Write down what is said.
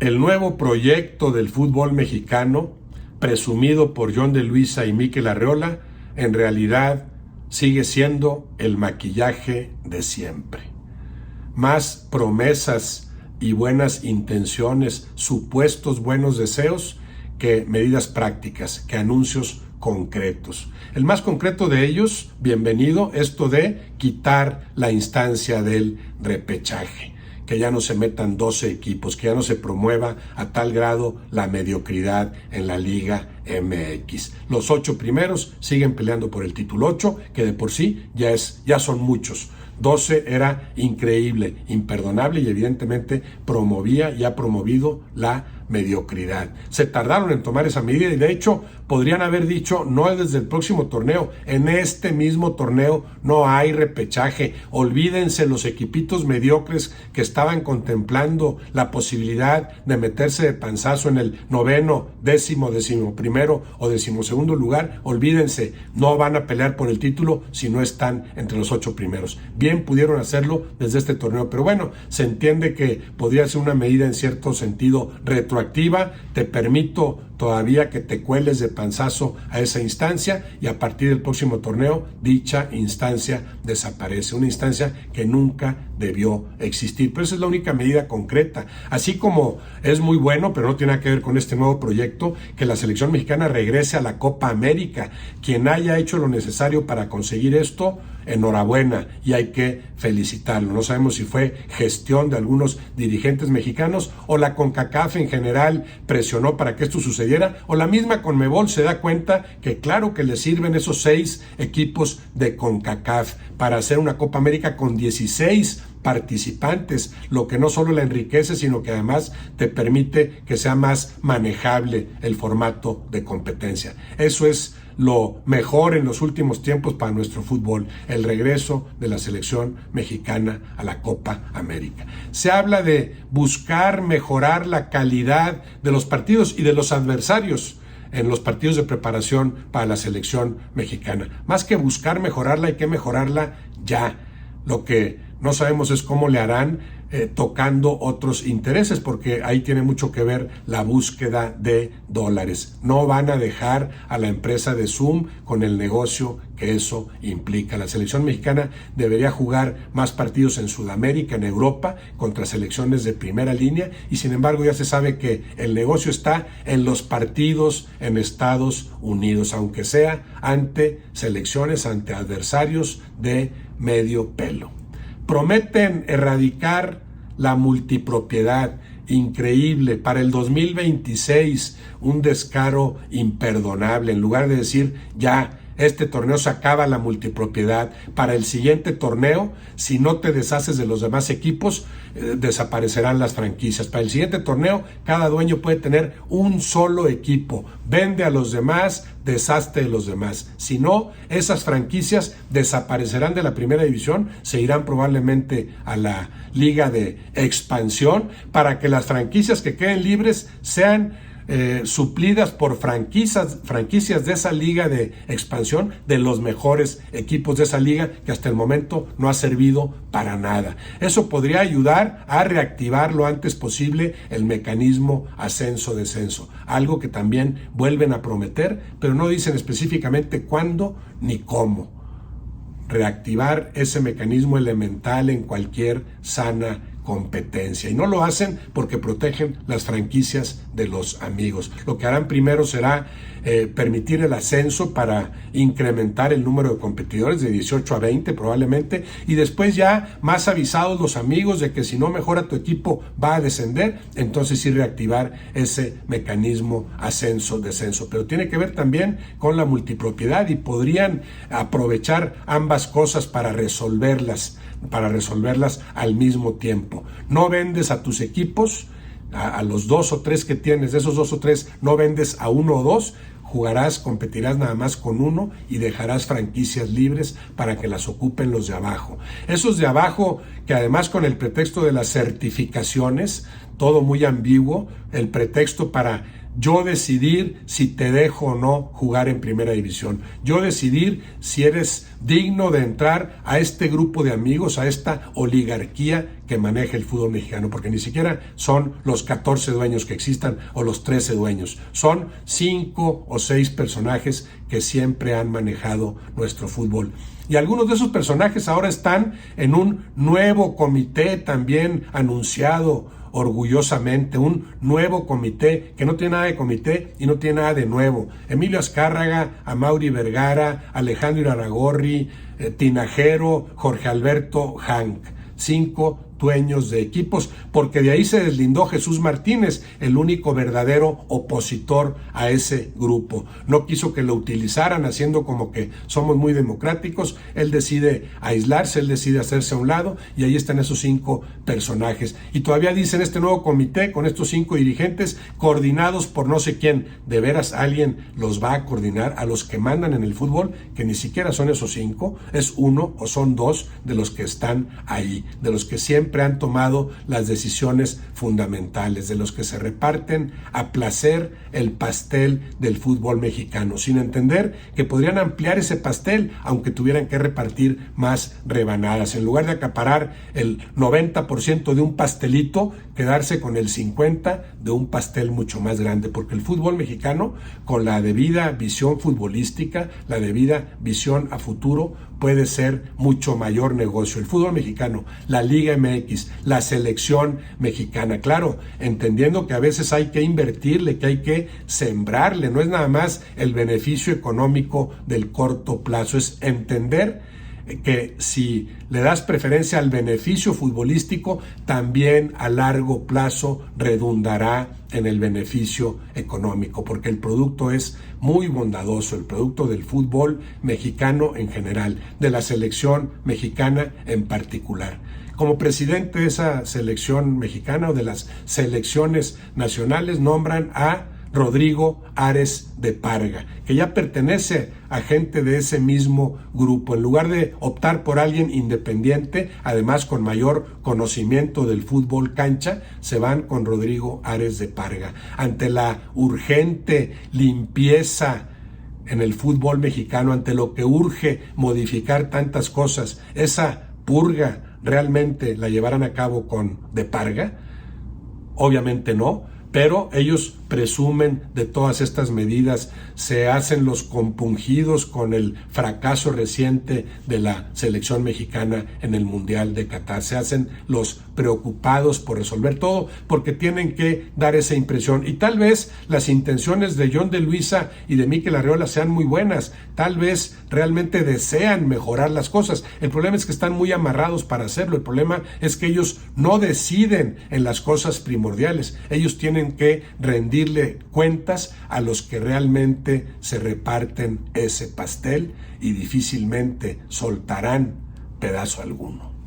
El nuevo proyecto del fútbol mexicano, presumido por John de Luisa y Mikel Arreola, en realidad sigue siendo el maquillaje de siempre. Más promesas y buenas intenciones, supuestos buenos deseos, que medidas prácticas, que anuncios concretos. El más concreto de ellos, bienvenido, esto de quitar la instancia del repechaje, que ya no se metan 12 equipos, que ya no se promueva a tal grado la mediocridad en la Liga MX. Los 8 primeros siguen peleando por el título. 8, que de por sí ya son muchos. 12 era increíble, imperdonable y evidentemente promovía y ha promovido la mediocridad. Se tardaron en tomar esa medida y de hecho podrían haber dicho no desde el próximo torneo, en este mismo torneo no hay repechaje, olvídense los equipitos mediocres que estaban contemplando la posibilidad de meterse de panzazo en el 9º, 10º, 11º o 12º lugar, olvídense, no van a pelear por el título si no están entre los 8 primeros. Bien pudieron hacerlo desde este torneo, pero bueno, se entiende que podría ser una medida en cierto sentido retroactiva, te permito todavía que te cueles de panzazo a esa instancia y a partir del próximo torneo dicha instancia desaparece, una instancia que nunca debió existir, pero esa es la única medida concreta, así como es muy bueno, pero no tiene nada que ver con este nuevo proyecto, que la selección mexicana regrese a la Copa América. Quien haya hecho lo necesario para conseguir esto, enhorabuena y hay que felicitarlo. No sabemos si fue gestión de algunos dirigentes mexicanos o la CONCACAF en general presionó para que esto sucediera, o la misma CONMEBOL se da cuenta que claro que le sirven esos 6 equipos de CONCACAF para hacer una Copa América con 16 participantes, lo que no solo la enriquece, sino que además te permite que sea más manejable el formato de competencia. Eso es lo mejor en los últimos tiempos para nuestro fútbol, el regreso de la selección mexicana a la Copa América. Se habla de buscar mejorar la calidad de los partidos y de los adversarios en los partidos de preparación para la selección mexicana. Más que buscar mejorarla, hay que mejorarla ya. Lo que no sabemos es cómo le harán tocando otros intereses, porque ahí tiene mucho que ver la búsqueda de dólares. No van a dejar a la empresa de Zoom con el negocio que eso implica. La selección mexicana debería jugar más partidos en Sudamérica, en Europa, contra selecciones de primera línea, y sin embargo ya se sabe que el negocio está en los partidos en Estados Unidos, aunque sea ante selecciones, ante adversarios de medio pelo. Prometen erradicar la multipropiedad, increíble, para el 2026, un descaro imperdonable. En lugar de decir ya, este torneo se acaba la multipropiedad, para el siguiente torneo, si no te deshaces de los demás equipos, desaparecerán las franquicias. Para el siguiente torneo, cada dueño puede tener un solo equipo. Vende a los demás, deshazte de los demás. Si no, esas franquicias desaparecerán de la primera división, se irán probablemente a la liga de expansión, para que las franquicias que queden libres sean suplidas por franquicias de esa liga de expansión, de los mejores equipos de esa liga, que hasta el momento no ha servido para nada. Eso podría ayudar a reactivar lo antes posible el mecanismo ascenso-descenso, algo que también vuelven a prometer, pero no dicen específicamente cuándo ni cómo. Reactivar ese mecanismo elemental en cualquier sana competencia, y no lo hacen porque protegen las franquicias de los amigos. Lo que harán primero será permitir el ascenso para incrementar el número de competidores de 18 a 20 probablemente, y después ya más avisados los amigos de que si no mejora tu equipo va a descender, entonces sí reactivar ese mecanismo ascenso-descenso. Pero tiene que ver también con la multipropiedad y podrían aprovechar ambas cosas para resolverlas al mismo tiempo. No vendes a tus equipos, a los 2 o 3 que tienes, de esos 2 o 3 no vendes a 1 o 2, competirás nada más con 1 y dejarás franquicias libres para que las ocupen los de abajo. Esos de abajo que además con el pretexto de las certificaciones, todo muy ambiguo, el pretexto para yo decidir si te dejo o no jugar en primera división, yo decidir si eres digno de entrar a este grupo de amigos, a esta oligarquía que maneja el fútbol mexicano, porque ni siquiera son los 14 dueños que existan o los 13 dueños, son 5 o 6 personajes que siempre han manejado nuestro fútbol. Y algunos de esos personajes ahora están en un nuevo comité también anunciado orgullosamente, un nuevo comité que no tiene nada de comité y no tiene nada de nuevo. Emilio Azcárraga, Amaury Vergara, Alejandro Irarrágorri, Tinajero, Jorge Alberto Hank, 5 dueños de equipos, porque de ahí se deslindó Jesús Martínez, el único verdadero opositor a ese grupo. No quiso que lo utilizaran haciendo como que somos muy democráticos. Él decide aislarse, él decide hacerse a un lado, y ahí están esos 5 personajes. Y todavía dicen este nuevo comité con estos 5 dirigentes coordinados por no sé quién. ¿De veras alguien los va a coordinar a los que mandan en el fútbol? Que ni siquiera son esos 5, es uno o son 2 de los que están ahí, de los que siempre han tomado las decisiones fundamentales, de los que se reparten a placer el pastel del fútbol mexicano, sin entender que podrían ampliar ese pastel, aunque tuvieran que repartir más rebanadas. En lugar de acaparar el 90% de un pastelito, quedarse con el 50% de un pastel mucho más grande, porque el fútbol mexicano, con la debida visión futbolística, la debida visión a futuro, puede ser mucho mayor negocio. El fútbol mexicano, la Liga MX, la selección mexicana, claro, entendiendo que a veces hay que invertirle, que hay que sembrarle, no es nada más el beneficio económico del corto plazo, es entender que si le das preferencia al beneficio futbolístico, también a largo plazo redundará en el beneficio económico, porque el producto es muy bondadoso, el producto del fútbol mexicano en general, de la selección mexicana en particular. Como presidente de esa selección mexicana o de las selecciones nacionales nombran a Rodrigo Ares de Parga, que ya pertenece a gente de ese mismo grupo. En lugar de optar por alguien independiente, además con mayor conocimiento del fútbol cancha, se van con Rodrigo Ares de Parga. Ante la urgente limpieza en el fútbol mexicano, ante lo que urge modificar tantas cosas, esa purga realmente la llevarán a cabo con de Parga? Obviamente no, pero ellos presumen de todas estas medidas, se hacen los compungidos con el fracaso reciente de la selección mexicana en el Mundial de Qatar, se hacen los preocupados por resolver todo, porque tienen que dar esa impresión. Y tal vez las intenciones de John de Luisa y de Mikel Arriola sean muy buenas, tal vez realmente desean mejorar las cosas. El problema es que están muy amarrados para hacerlo, el problema es que ellos no deciden en las cosas primordiales, ellos tienen que rendirle cuentas a los que realmente se reparten ese pastel y difícilmente soltarán pedazo alguno.